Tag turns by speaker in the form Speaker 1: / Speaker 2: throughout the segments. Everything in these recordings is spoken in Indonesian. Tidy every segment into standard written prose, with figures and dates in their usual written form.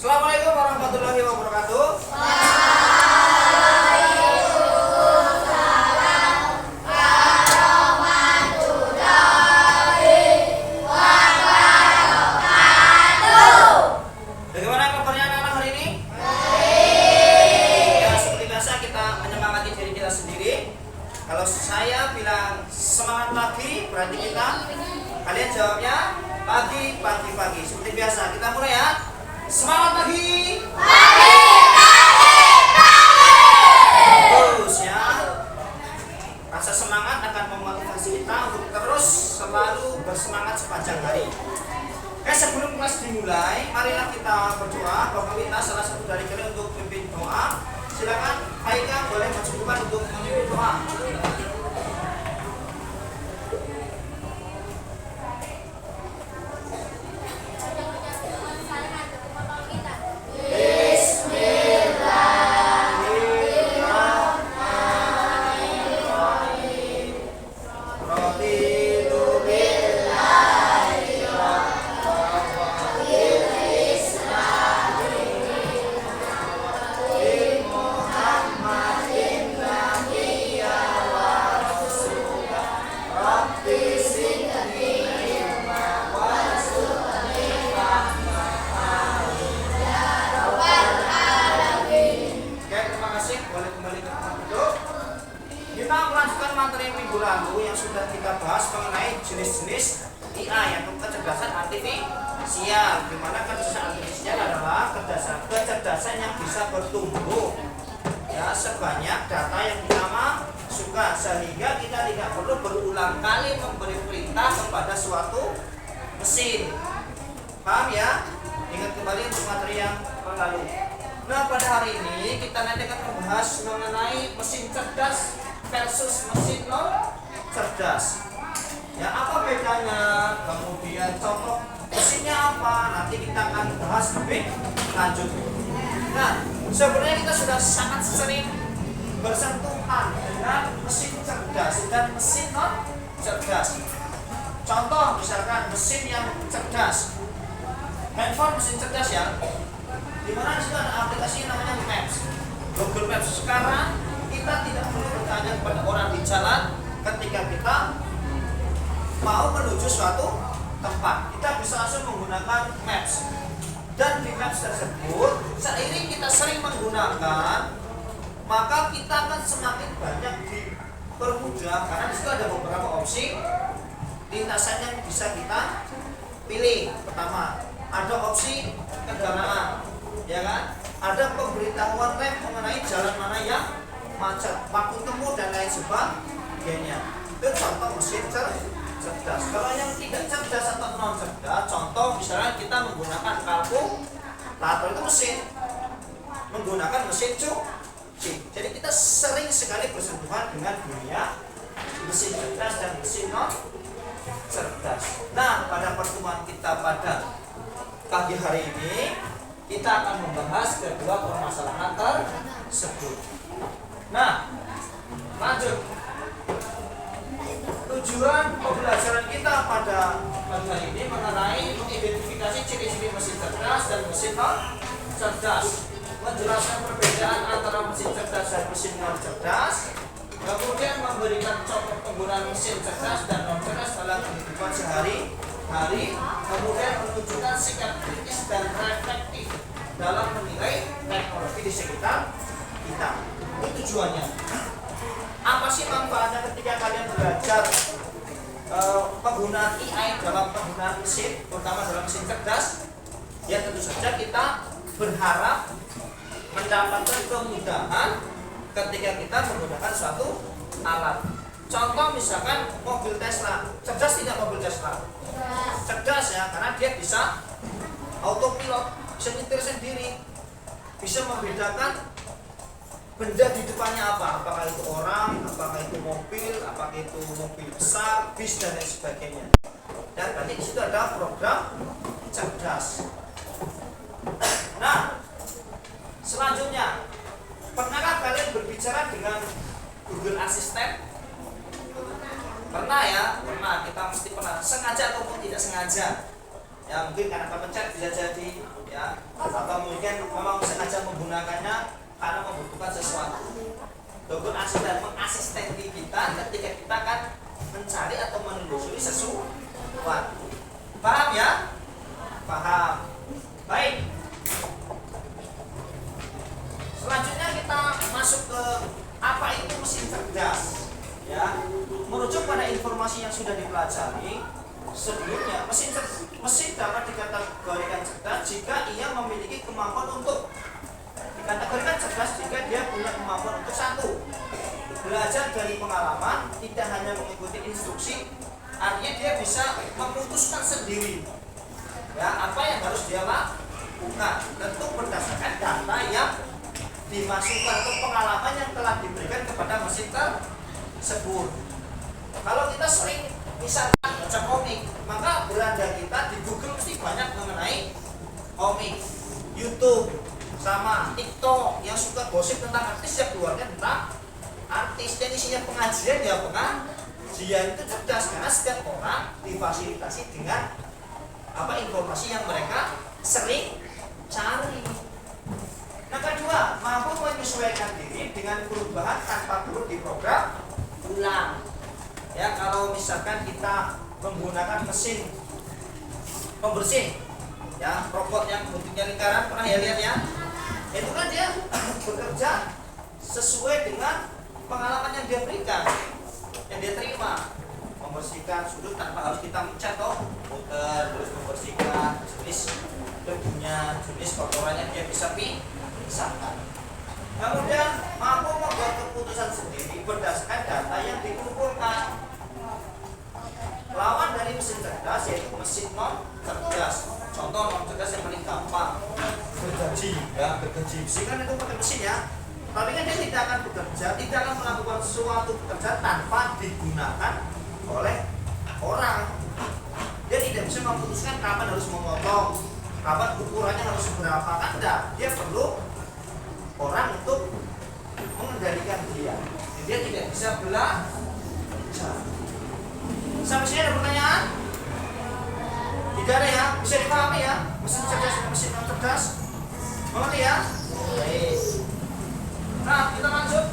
Speaker 1: Assalamualaikum warahmatullahi wabarakatuh. Bagaimana kabarnya anak-anak hari ini? Ya, seperti biasa kita menyemangati diri kita sendiri. Kalau saya bilang semangat pagi, berarti kalian jawabnya pagi. Seperti biasa, kita mulai ya. Semangat pagi. Terus ya. Rasa semangat akan memotivasi kita untuk terus selalu bersemangat sepanjang hari. Sebelum kelas dimulai, marilah kita berdoa. Bapak minta salah satu dari kalian untuk memimpin doa. Silakan, Haika boleh maju depan untuk memimpin doa. Jenis-jenis IA yaitu kecerdasan artifisial, di mana kecerdasan artifisial adalah kecerdasan yang bisa bertumbuh ya sebanyak data yang kita masukkan, sehingga kita tidak perlu berulang kali memberi perintah kepada suatu mesin. Paham ya? Ingat kembali untuk materi yang lalu. Nah, pada hari ini kita nanti akan membahas mengenai mesin cerdas versus mesin non cerdas. Ya, apa bedanya? Kemudian contoh mesinnya apa? Nanti kita akan bahas lebih lanjut. Nah, sebenarnya kita sudah sangat sering bersentuhan dengan mesin cerdas dan mesin non cerdas. Contoh misalkan mesin yang cerdas, handphone mesin cerdas ya, dimana di situ ada aplikasi yang namanya Maps, Google Maps. Sekarang kita tidak perlu bertanya kepada orang di jalan ketika kita mau menuju suatu tempat, kita bisa langsung menggunakan Maps. Dan di Maps tersebut, seiring kita sering menggunakan, maka kita akan semakin banyak dipermudah, karena di situ ada beberapa opsi lintasan yang bisa kita pilih. Pertama, ada opsi kendaraan, ya kan? Ada pemberitahuan rem mengenai jalan mana yang macet, waktu tempuh dan lain sebagainya. Itu contoh mesin cerdas. Kalau yang tidak cerdas atau non cerdas, contoh misalnya kita menggunakan kalkulator, itu mesin, menggunakan mesin cuci. Jadi kita sering sekali bersentuhan dengan dunia mesin cerdas dan mesin non cerdas. Nah, pada pertemuan kita pada pagi hari ini, kita akan membahas kedua permasalahan tersebut. Nah, lanjut. Tujuan pembelajaran kita pada pagi hari ini mengenai mengidentifikasi ciri-ciri mesin cerdas dan mesin non cerdas, menjelaskan perbedaan antara mesin cerdas dan mesin non cerdas, kemudian memberikan contoh penggunaan mesin cerdas dan non cerdas dalam kehidupan sehari-hari, kemudian menunjukkan sikap kritis dan reflektif dalam menilai teknologi di sekitar kita. Itu tujuannya. Apa sih manfaatnya ketika kalian belajar penggunaan AI dalam penggunaan mesin, terutama dalam mesin cerdas? Ya, tentu saja kita berharap mendapatkan kemudahan ketika kita menggunakan suatu alat. Contoh misalkan mobil Tesla, cerdas tidak mobil Tesla? Cerdas ya, karena dia bisa autopilot, bisa nyetir sendiri, bisa membedakan benda di depannya apa, apakah itu orang, apakah itu mobil, apakah itu mobil besar, bis dan lain sebagainya. Dan berarti di situ ada program cerdas. Nah, selanjutnya, pernahkah kalian berbicara dengan Google Assistant? Pernah ya, pernah. Kita mesti pernah, sengaja ataupun tidak sengaja. Ya mungkin karena kepencet bisa jadi, ya, atau mungkin memang sengaja menggunakannya karena membutuhkan sesuatu. Dokter asisten mengasisteni kita ketika kita akan mencari atau menelusuri sesuatu. Paham ya? Paham. Baik. Selanjutnya kita masuk ke apa itu mesin cerdas. Ya, merujuk pada informasi yang sudah dipelajari sebelumnya, mesin dapat dikategorikan cerdas jika ia memiliki kemampuan untuk dikategorikan cerdas jika dia punya kemampuan untuk satu, belajar dari pengalaman, tidak hanya mengikuti instruksi, artinya dia bisa memutuskan sendiri, ya, apa yang harus dia lakukan, tentu berdasarkan data yang dimasukkan atau pengalaman yang telah diberikan kepada mesin tersebut. Kalau kita sering misalkan baca komik, maka beranda kita di Google mesti banyak mengenai komik, YouTube, sama TikTok yang suka gosip tentang artis, ya keluarnya tentang artis. Dan isinya pengajian, ya pengajian. Itu cerdas karena setiap orang difasilitasi dengan apa informasi yang mereka sering cari. Nah, kedua, mampu menyesuaikan diri dengan perubahan tanpa perlu diprogram ulang. Ya, kalau misalkan kita menggunakan mesin pembersih, ya, robot yang bentuknya lingkaran, pernah ya lihat ya? Itu kan dia bekerja sesuai dengan pengalaman yang dia berikan, yang dia terima. Membersihkan sudut tanpa harus kita mencet muter, terus membersihkan jenis debunya, jenis kotorannya dia bisa pisahkan. Kemudian mampu membuat keputusan sendiri berdasarkan data yang dikumpulkan. Lawan dari mesin cerdas yaitu mesin non cerdas. Contoh non cerdas yang paling gampang, gergaji, ya, gergaji besi kan itu pakai mesin ya. Tapi kan dia tidak akan bekerja, tidak akan melakukan suatu pekerjaan tanpa digunakan oleh orang. Dia tidak bisa memutuskan kapan harus memotong, kapan ukurannya harus berapa, kan enggak. Dia perlu orang untuk mengendalikan dia. Jadi dia tidak bisa belajar. Sampai sini ada pertanyaan? Tidak ada ya? Bisa dipahami ya? Mesin cerdas dan mesin non cerdas. Mengerti ya? Baik. Nah, kita lanjut.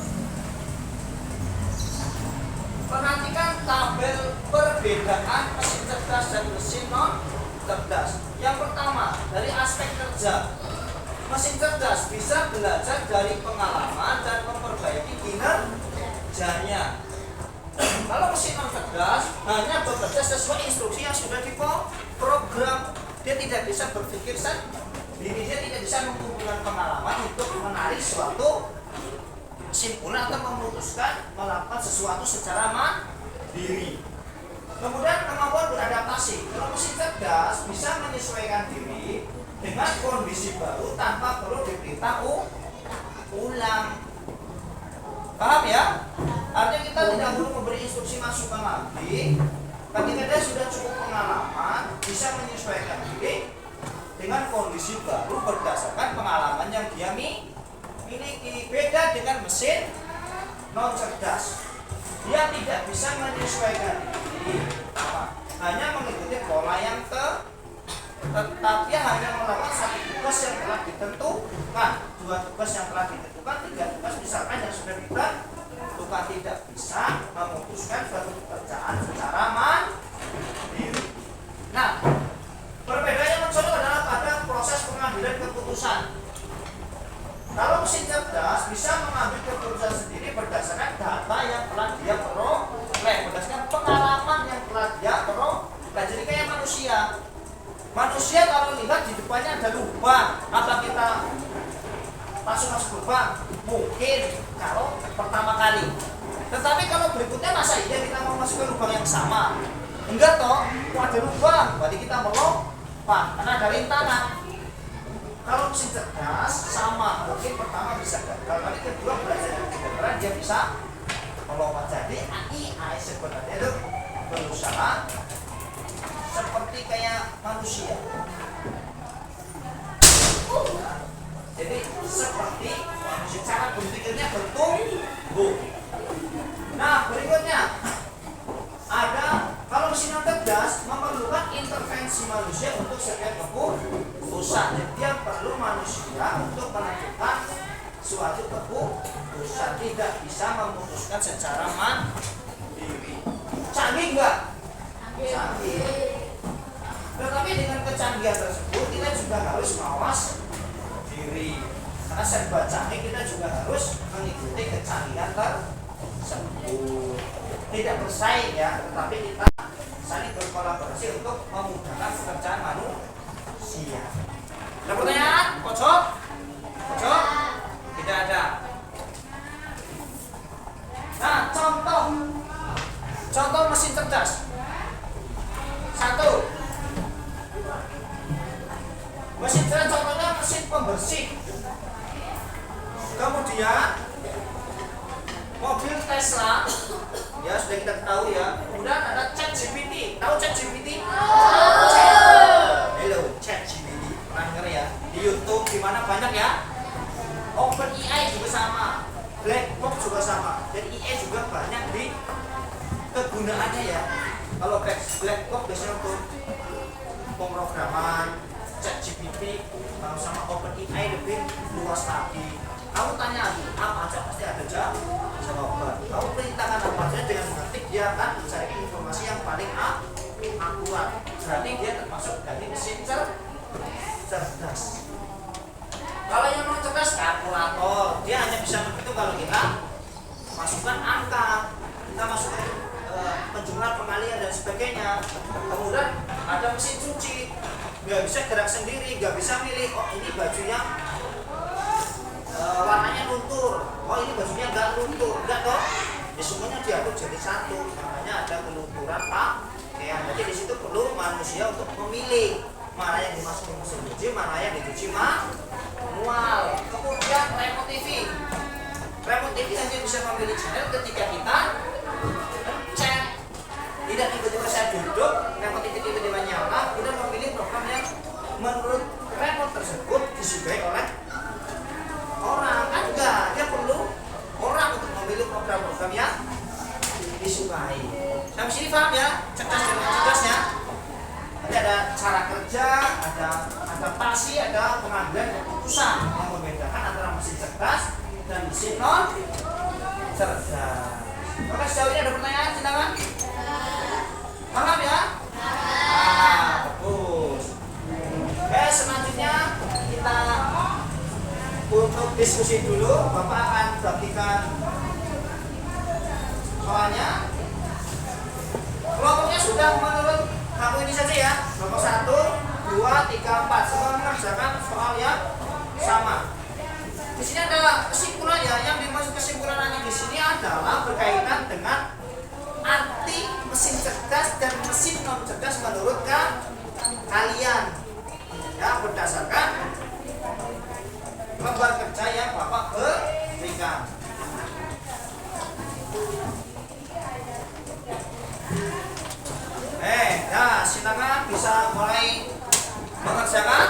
Speaker 1: Perhatikan tabel perbedaan mesin cerdas dan mesin non cerdas. Yang pertama, dari aspek kerja. Mesin cerdas bisa belajar dari pengalaman dan memperbaiki kinerjanya. Kalau mesin non cerdas hanya bekerja sesuai instruksi yang sudah diprogram. Dia tidak bisa berpikir sendiri, dia tidak bisa mengumpulkan pengalaman untuk menarik suatu kesimpulan atau memutuskan melakukan sesuatu secara mandiri. Kemudian kemampuan beradaptasi. Kalau mesin cerdas bisa menyesuaikan diri dengan kondisi baru tanpa perlu diperintah ulang. Paham ya? Artinya kita tidak perlu memberi instruksi masukan lagi. Ketika dia sudah cukup pengalaman, bisa menyesuaikan diri dengan kondisi baru berdasarkan pengalaman yang dia miliki. Beda dengan mesin non cerdas, dia tidak bisa menyesuaikan diri, hanya mengikuti pola yang tetap. Dia hanya melakukan satu tugas yang telah ditentukan, dua tugas yang telah ditentukan, tiga tugas misalkan yang sudah ditentukan. Tidak bisa memutuskan suatu pekerjaan secara mandiri. Nah, perbedaannya mencolok adalah pada proses pengambilan keputusan. Kalau mesin cerdas bisa mengambil keputusan sendiri berdasarkan data yang telah dia peroleh, berdasarkan pengalaman yang telah dia peroleh. Jadi kayak manusia. Manusia kalau lihat di depannya ada lubang, apa kita langsung masuk lubang? Mungkin kalau pertama kali. Tetapi kalau berikutnya masa iya kita mau masuk ke lubang yang sama? Enggak toh, ada lubang, berarti kita melompat karena ada rintangan. Kalau mesin cerdas sama, mungkin pertama bisa gagal, tapi kedua belajar dari kegagalan dia bisa melompat. Jadi AI sebenarnya itu berusaha seperti kayak manusia. Jadi seperti manusia, cara berpikirnya bertumbuh. Nah, berikutnya ada kalau mesin non cerdas memerlukan intervensi manusia untuk setiap keputusan. Jadi dia perlu manusia untuk menentukan suatu keputusan, tidak bisa memutuskan secara mandiri. Canggih enggak? Canggih. Tetapi dengan kecanggihan tersebut kita juga harus mawas diri. Karena serba canggih kita juga harus mengikuti kecanggihan tersebut. Tidak bersaing ya, tetapi kita saling berkolaborasi untuk memudahkan pekerjaan manusia. Ada pertanyaan? Pojok? Pojok? Tidak ada. Nah, contoh mesin cerdas. 1. Mesin cerdas contohnya mesin pembersih. Kemudian mobil Tesla, ya sudah kita tahu ya. Kemudian ada ChatGPT. Tahu ChatGPT? Hello, ChatGPT. Pernah dengar ya? Di YouTube di mana banyak ya? OpenAI juga sama, Blackbox juga sama. Jadi AI juga banyak di kegunaannya ya. Kalau Blackbox biasanya untuk pemrograman, ChatGPT sama OpenAI lebih luas lagi. Kamu tanya lagi apa aja pasti ada jawaban. Kamu perintahkan apa aja dengan mengetik, dia akan mencari informasi yang paling akurat. Berarti dia termasuk dari mesin cerdas. Kalau yang non cerdas kalkulator, dia hanya bisa menghitung kalau kita masukkan angka, kita masukkan penjumlahan, pengalihan dan sebagainya. Kemudian ada mesin cuci, nggak bisa gerak sendiri, nggak bisa milih. Oh ini baju yang warnanya luntur, oh ini bajunya nggak luntur, enggak toh? Ya semuanya diaduk jadi satu, makanya ada kelunturan pakaian. Jadi di situ perlu manusia untuk memilih mana yang dimasukin mesin cuci, mana yang dicuci manual. Kemudian remote TV hanya bisa memilih channel ketika kita pencet. Tidak tiba-tiba saya duduk, remote TV tiba-tiba nyala, kemudian memilih program yang menurut remote tersebut disukai oleh orang. Kan enggak, dia perlu orang untuk memilih program-program yang disukai. Sampai sini paham ya? Cerdas dengan cerdasnya. Nanti ada cara kerja, ada adaptasi, ada pengambilan keputusan yang membedakan antara mesin cerdas dan mesin non cerdas. Maka sejauh ini ada pertanyaan, silakan. Paham ya? Bagus. Oke, selanjutnya kita untuk diskusi dulu. Bapak akan bagikan soalnya. Kelompoknya sudah menurut kamu ini saja ya. Kelompok 1, 2, 3, 4 semua mengerjakan soal yang sama. Di sini ada kesimpulan ya. Yang dimaksud kesimpulan di sini adalah berkaitan dengan arti mesin cerdas dan mesin non cerdas menurut kalian. Ya, berdasarkan lembar kerja yang Bapak berikan. Nah, silakan bisa mulai mengerjakan.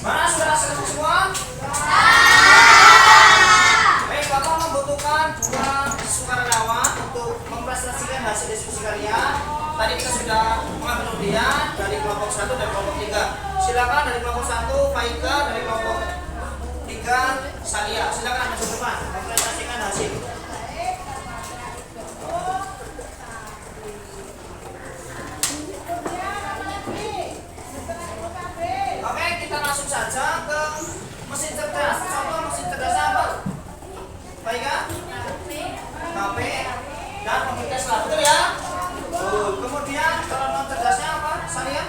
Speaker 1: Mana sudah selesai semua? Baik, Bapak membutuhkan 2 sukarelawan untuk mempresentasikan hasil diskusi kalian. Tadi kita sudah mengambil undian dari kelompok 1 dan kelompok 3. Silakan dari kelompok 1 Faika, dari kelompok 3 Salia. Silakan masuk depan mempresentasikan hasil. Oke, kita langsung saja ke mesin cerdas. Contoh mesin cerdasnya apa? Faika? HP dan mobil Tesla, betul ya? Betul. Kemudian kalau non cerdasnya apa? Salia?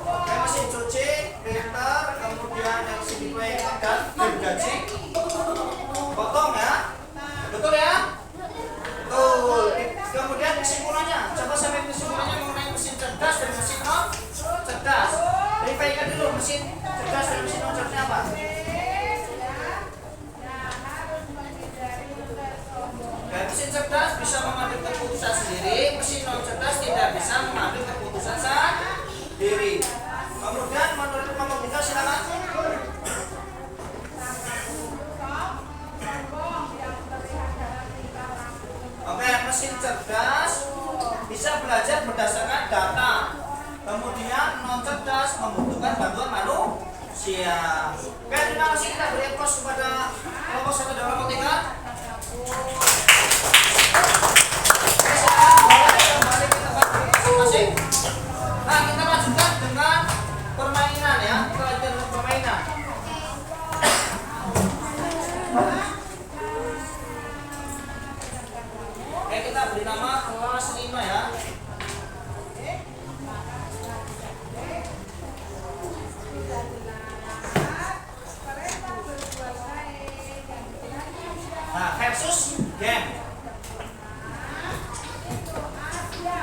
Speaker 1: Oke, mesin cuci, printer, kemudian LCD player dan gergaji potong ya? Betul ya? Betul. Kemudian kesimpulannya, coba sampai kesimpulannya mengenai mesin cerdas dan mesin non cerdas. Dari Faika dulu, mesin cerdas dan mesin non cerdasnya apa? Mesin cerdas bisa mengambil keputusan sendiri, mesin non cerdas tidak bisa mengambil keputusan sendiri. Kemudian menurut kelompok 3 silakan. Siap. Oke, terima kasih, kita beri aplaus kepada kelompok 1 dan kelompok 3. Oke, sekarang boleh kembali ke tempat masing-masing. Nah, kita lanjutkan dengan permainan ya. Kita lanjutkan dengan permainan. Oke, kita beri nama kelas 5 ya. Nah, versus game.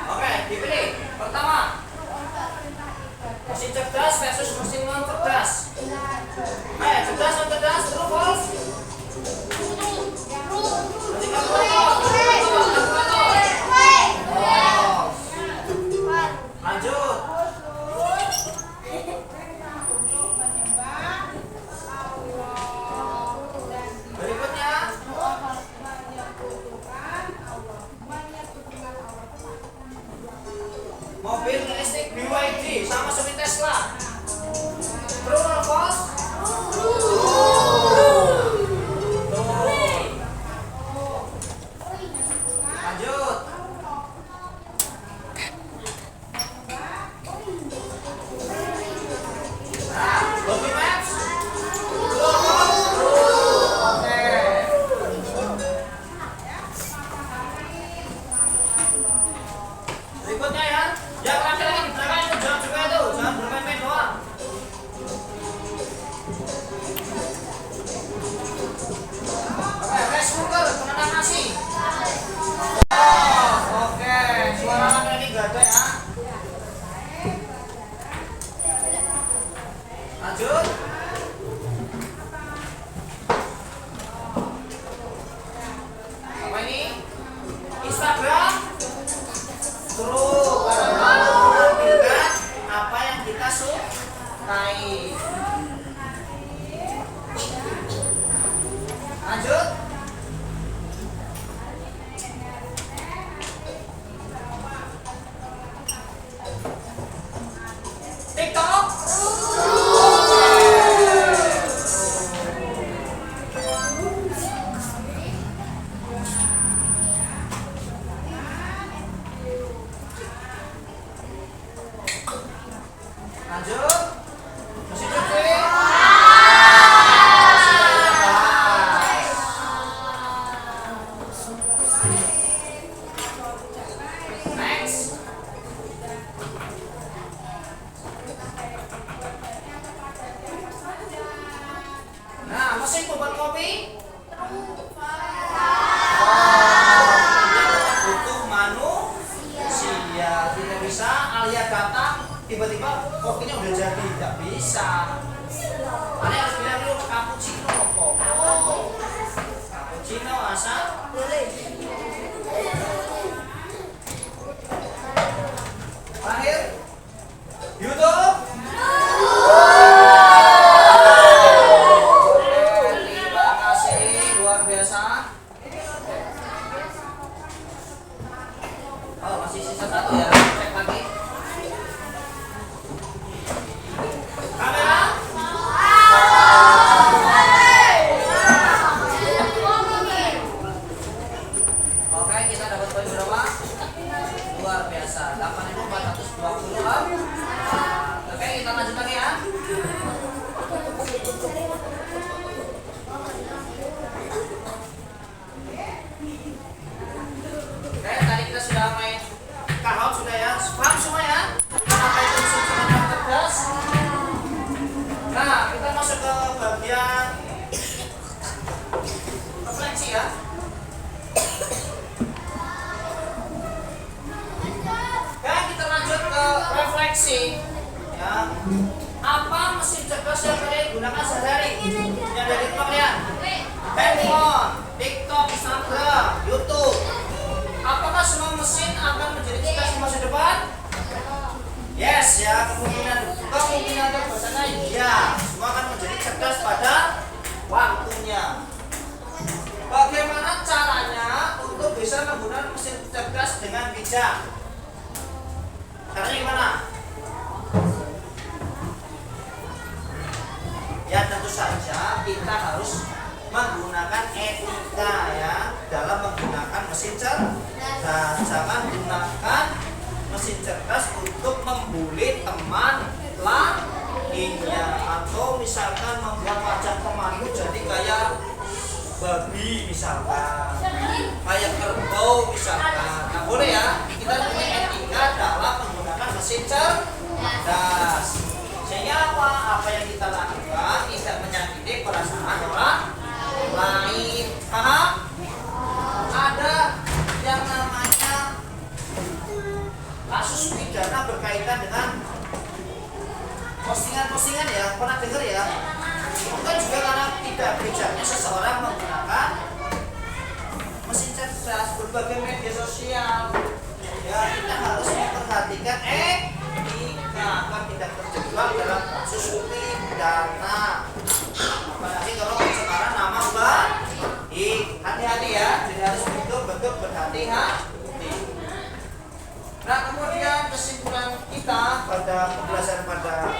Speaker 1: Oke, dipilih. Pertama, mesin cerdas versus mesin non cerdas. Cerdas non cerdas, true false. Mesin lanjut. Berikutnya, mobil listrik BYD sama seperti Tesla. True or false? Lanjut. Nah, Google Maps. True or false? Oke. Berikutnya ya, yang terakhir lagi di belakang itu jangan juga itu, jangan bermain-main doang. Oke, rice cooker, penendang nasi. Oke, suara laki-laki gak ada ya. Lanjut. Apa ini? Instagram. True, karena menampilkan apa yang kita sukai. Lanjut. TikTok. Lanjut. Mesin cuci. Next. Nah, mesin pembuat kopi. Butuh manusia. Tidak bisa Alia datang tiba-tiba kopinya udah jadi, tidak bisa. Alia harus bilang dulu cappuccino kok. Cappuccino asal. Terakhir, YouTube. Terima kasih, luar biasa. Oh, masih sisa satu ya, cek lagi. Kamera. Oke, kita dapat poin berapa? Luar biasa, 8.420. Oke, kita lanjut lagi ya. Oke, tadi kita sudah main kahok sudah ya. Paham semua ya? Apa itu mesin cerdas? Nah, kita masuk ke bagian refleksi ya. Oke, kita lanjut ke refleksi ya. Apa mesin cerdas yang kalian gunakan sehari-hari? Yang dari rumah kalian? Handphone, TikTok, Instagram, YouTube. Apakah semua mesin akan menjadi cerdas di masa depan? Yes ya, kemungkinan terbesarnya ya. Semua akan menjadi cerdas pada waktunya. Bagaimana caranya untuk bisa menggunakan mesin cerdas dengan bijak? Caranya gimana? Ya tentu saja kita harus menggunakan etika ya dalam menggunakan mesin cerdas. Jangan gunakan mesin cerdas untuk membuli teman lainnya, atau misalkan membuat wajah temanmu jadi kayak babi misalkan, kayak kerbau misalkan. Nah boleh ya, kita punya etika dalam menggunakan mesin cerdas, sehingga apa yang kita lakukan tidak menyakiti perasaan orang lain. Paham? Ada yang namanya kasus pidana berkaitan dengan postingan-postingan ya, pernah dengar ya? Mungkin juga karena tidak bijaknya seseorang menggunakan mesin cerdas berbagai media sosial. Ya kita harus memperhatikan etika agar tidak terjebak dalam kasus pidana. Apalagi kalau pencemaran nama baik. Hati-hati ya, jadi harus betul-betul berhati-hati. Nah kemudian kesimpulan kita pada pembelajaran pada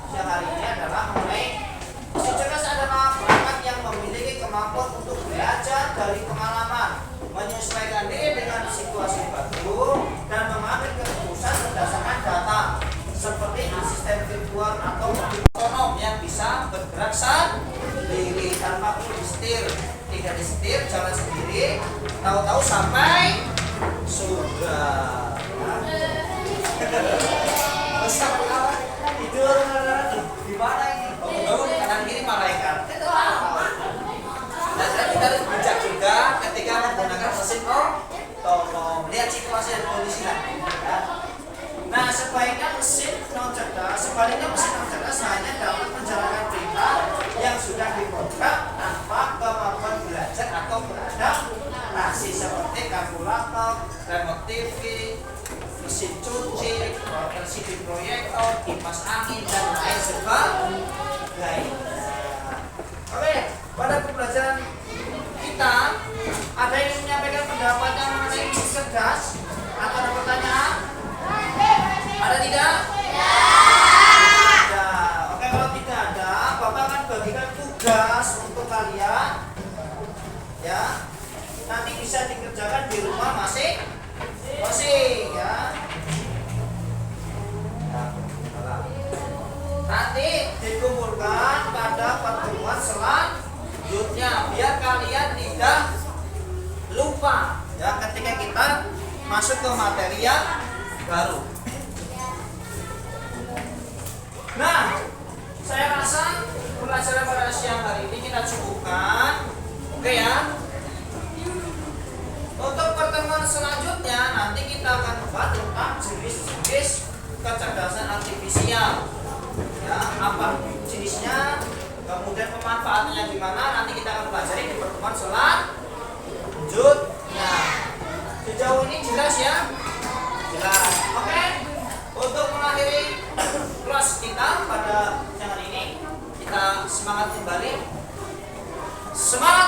Speaker 1: siang hari ini adalah mengenai mesin cerdas adalah perangkat yang memiliki kemampuan untuk belajar dari pengalaman, menyesuaikan diri dengan situasi baru, dan mengambil keputusan berdasarkan data, seperti asisten virtual atau mobil otonom yang bisa bergerak sendiri tanpa perlu disetir. Tidak disetir, jalan sendiri, tahu-tahu sampai surga. Tidur di mana ini? Bangun kanan kiri malaikat. Dan kita harus bijak juga ketika menggunakan mesin otonom. Lihat situasi dan kondisi nanti. Nah, sebaliknya mesin non cerdas hanya dapat menjalankan perintah yang sudah diprogram tanpa kemampuan belajar atau beradaptasi, seperti kalkulator, remote TV, mesin cuci, LCD proyektor, kipas angin, dan lain sebagainya. Oke, pada pembelajaran kita ada yang menyampaikan pendapatnya mengenai mesin cerdas atau ada pertanyaan? Ada tidak? Ada. Oke, kalau tidak ada, Bapak akan bagikan tugas untuk kalian. Ya, nanti bisa dikerjakan di rumah masing-masing ya. Nanti dikumpulkan pada pertemuan selanjutnya biar kalian tidak lupa ya ketika kita masuk ke materi yang baru. Nah, saya rasa pelajaran pada siang hari ini kita cukupkan. Oke ya. Untuk pertemuan selanjutnya nanti kita akan membahas tentang jenis-jenis kecerdasan artifisial. Ya, apa jenisnya, kemudian pemanfaatannya gimana, nanti kita akan pelajari di pertemuan selanjutnya. Sejauh ini jelas ya? Jelas. Oke. Untuk mengakhiri kelas kita pada siang hari ini, kita semangat kembali. Semangat!